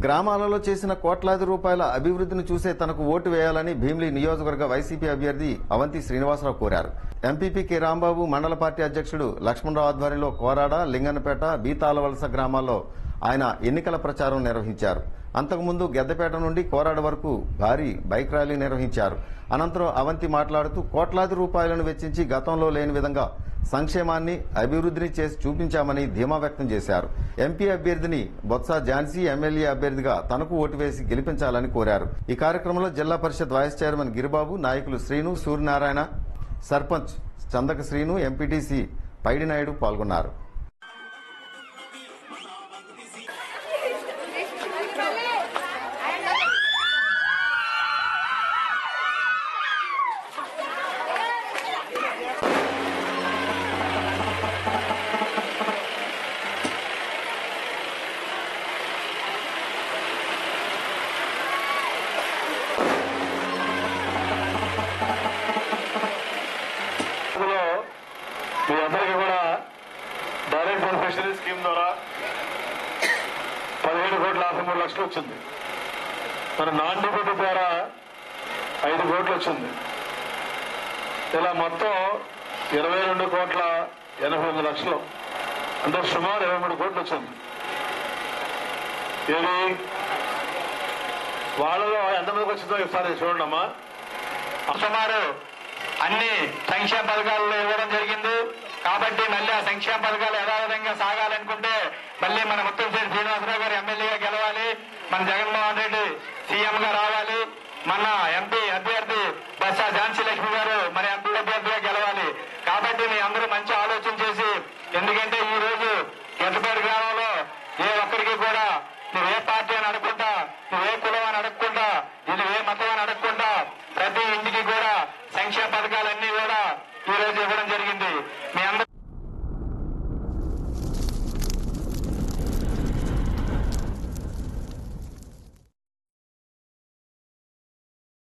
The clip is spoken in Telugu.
గ్రామాలలో చేసిన కోట్లాది రూపాయల అభివృద్ధిని చూసే తనకు ఓటు వేయాలని భీమిలి నియోజకవర్గ వైసీపీ అభ్యర్థి అవంతి శ్రీనివాసరావు కోరారు. ఎంపీపీ కె రాంబాబు మండల పార్టీ అధ్యక్షుడు లక్ష్మణరావు ఆధ్వర్యంలో కోరాడ, లింగన్నపేట, బీతాలవలస గ్రామాల్లో ఆయన ఎన్నికల ప్రచారం నిర్వహించారు. అంతకుముందు గెద్దపేట నుండి కోరాడ వరకు భారీ బైక్ ర్యాలీ నిర్వహించారు. అనంతరం అవంతి మాట్లాడుతూ కోట్లాది రూపాయలను వెచ్చించి గతంలో లేని విధంగా సంక్షేమాన్ని, అభివృద్ధిని చేసి చూపించామని ధీమా వ్యక్తం చేశారు. ఎంపీ అభ్యర్థిని బొత్స ఝాన్సీ, ఎమ్మెల్యే అభ్యర్థిగా తనకు ఓటు వేసి గెలిపించాలని కోరారు. ఈ కార్యక్రమంలో జిల్లా పరిషత్ వైస్ చైర్మన్ గిరిబాబు, నాయకులు శ్రీను, సూర్యనారాయణ, సర్పంచ్ చందక శ్రీను, ఎంపీటీసీ పైడి నాయుడు పాల్గొన్నారు. మీ అందరికీ కూడా డైరెక్ట్ బెనిఫిషరీ స్కీమ్ ద్వారా 17,53,00,000 వచ్చింది. మన నాన్ డిబిటీ ద్వారా 5 కోట్లు వచ్చింది. ఇలా మొత్తం 22,88,00,000 అంటే సుమారు 23 కోట్లు వచ్చింది. ఇది వాళ్ళలో ఎంతమందికి వచ్చిందో ఒకసారి చూడండి అమ్మా. సుమారు అన్ని సంక్షేమ పథకాలు ఇవ్వడం జరిగింది. కాబట్టి మళ్ళీ ఆ సంక్షేమ పథకాలు యథావిధంగా సాగాలనుకుంటే మళ్ళీ మన ముత్తంశెట్టి శ్రీనివాసరావు గారు ఎమ్మెల్యేగా గెలవాలి, మన జగన్మోహన్ రెడ్డి సీఎం గా రావాలి, మన ఎంపీ అభ్యర్థి బొత్స ఝాన్సీ లక్ష్మి గారు మన ఎంపీ అభ్యర్థిగా గెలవాలి. కాబట్టి మీ అందరూ మంచి ఆలోచన చేసి, ఎందుకంటే ఈ రోజు గెద్దపేట గ్రామంలో ఏ ఒక్కరికి కూడా నువ్వే పార్టీ అని అడగకుండా, నువ్వే కులం అని అడగకుండా, ఇది ఏ మతం అని అడగకుండా ప్రతి ఇంటికి కూడా సంక్షేమ పథకాలు